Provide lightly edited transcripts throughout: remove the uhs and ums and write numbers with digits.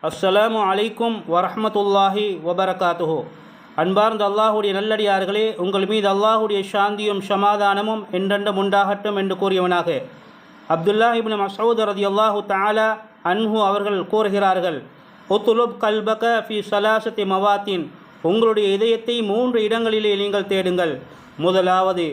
அஸ்ஸலாமு அலைக்கும் வரஹ்மத்துல்லாஹி வபரகாத்துஹு. அன்பார்ந்த அல்லாஹுடைய நல்லடியார்களே, உங்கள் மீது அல்லாஹுடைய சாந்தியும் சமாதானமும் என்றென்றும் உண்டாகட்டும் என்று கூறியவனாக அப்துல்லா இப்னு மஸ்ஊத் ரலியல்லாஹு தஆலா அன்ஹு அவர்கள் கூறுகிறார்கள், உத்லுப் கல்பக ஃபி ஸலாஸத்தி மவாத்தின், உங்களுடைய இதயத்தை 3 இடங்களிலே நீங்கள் தேடுங்கள். முதலாவது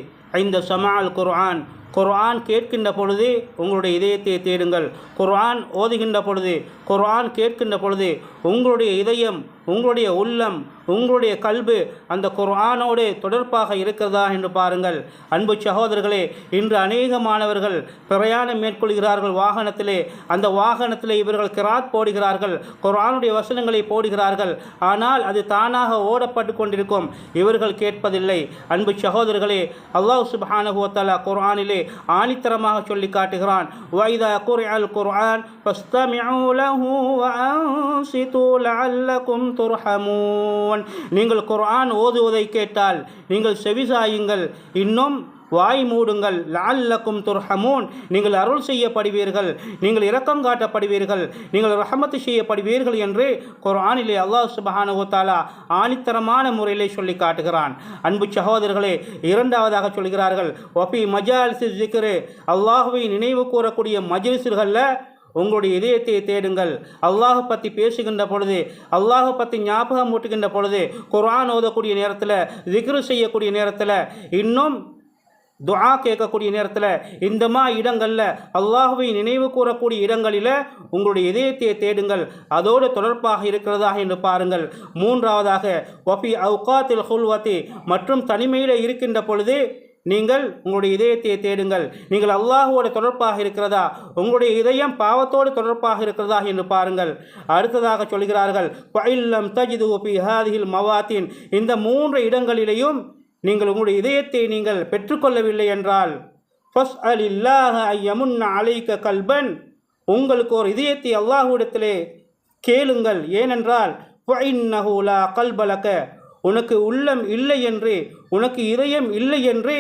இந்த சமால் குர்ஆன், குர்ஆன் கேட்கின்ற பொழுது உங்களுடைய இதயத்தை தேடுங்கள். குர்ஆன் ஓதுகின்ற பொழுது, குர்ஆன் கேட்கின்ற பொழுது உங்களுடைய இதயம், உங்களுடைய உள்ளம், உங்களுடைய கல்பு அந்த குர்ஆனோடு தொடர்பாக இருக்கிறதா என்று பாருங்கள். அன்பு சகோதரர்களே, இன்று அநேக மாணவர்கள் பிரயாணம் மேற்கொள்கிறார்கள் வாகனத்திலே. அந்த வாகனத்திலே இவர்கள் கிராத் போடுகிறார்கள், குர்ஆனுடைய வசனங்களை போடுகிறார்கள். ஆனால் அது தானாக ஓடப்பட்டு கொண்டிருக்கும், இவர்கள் கேட்பதில்லை. அன்பு சகோதரர்களே, அல்லாஹ் சுப்ஹானஹு வ தஆலா குர்ஆனிலே ஆணித்தரமாக சொல்லி காட்டுகிறான், வைதா குர்ஆல் குர்ஆன் ஃபஸ்தமிஉ லஹு வ அன்சிது லஅல்லகும் துர்ஹமூன். நீங்கள் குர்ஆன் ஓதுவதை கேட்டால் நீங்கள் செவிசாயுங்கள், இன்னும் வாய் மூடுங்கள். லஅல்லக்கும் துர்ஹமூன், நீங்கள் அருள் செய்யப்படுவீர்கள், நீங்கள் இரக்கம் காட்டப்படுவீர்கள், நீங்கள் ரஹமத்து செய்யப்படுவீர்கள் என்று குர்ஆனிலே அல்லாஹ் சுப்ஹானஹு வ தஆலா ஆணித்தரமான முறையிலே சொல்லி காட்டுகிறான். அன்பு சகோதரர்களே, இரண்டாவதாக சொல்கிறார்கள், வஃபி மஜாலிஸில் ஸிக்ர், அல்லாஹ்வை நினைவு கூறக்கூடிய மஜ்லிஸ்களில் உங்களுடைய இதயத்தை தேடுங்கள். அல்லாஹ் பற்றி பேசுகின்ற பொழுது, அல்லாஹ் பற்றி ஞாபகம் ஊட்டுகின்ற பொழுது, குர்ஆன் ஓதக்கூடிய நேரத்தில், ஸிக்ர் செய்யக்கூடிய நேரத்தில், இன்னும் துஆ கேட்கக்கூடிய நேரத்தில், இந்த இடங்களில் அல்லாஹ்வை நினைவு கூறக்கூடிய இடங்களில் உங்களுடைய இதயத்தை தேடுங்கள். அதோடு தொடர்பாக இருக்கிறதா என்று பாருங்கள். மூன்றாவதாக வஃபி அவ்காத்தில் ஹுல்வத்தி, மற்றும் தனிமையில் இருக்கின்ற பொழுது நீங்கள் உங்களுடைய இதயத்தை தேடுங்கள். நீங்கள் அல்லாஹ்வோடு தொடர்பாக இருக்கிறதா, உங்களுடைய இதயம் பாவத்தோடு தொடர்பாக இருக்கிறதா என்று பாருங்கள். அடுத்ததாக சொல்கிறார்கள், ஃபஇல்லம் தஜிது ஃபி ஹாதிஹில் மவாத்தின், இந்த 3 இடங்களிலேயும் நீங்கள் உங்களுடைய இதயத்தை நீங்கள் பெற்றுக்கொள்ளவில்லை என்றால், ஃபஸ்அலில்லாஹ அய்யமுன்ன அலைக கல்பன், உங்களுக்கு ஒரு இதயத்தை அல்லாஹ்விடத்திலே கேளுங்கள். ஏனென்றால் ஃபஇன்னஹு லா கல்பலக, உனக்கு உள்ளம் இல்லை என்று, உனக்கு இதயம் இல்லை என்று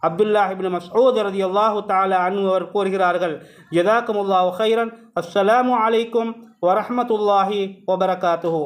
அப்துல்லா இப்னு மஸ்ஊத் ரலியல்லாஹு தஆலா அன்ஹு அவர் கூறுகிறார்கள். ஜஸாக்குமுல்லாஹு கைரன். அஸ்ஸலாமு அலைக்கும் வரஹ்மத்துல்லாஹி வபரகாத்துஹு.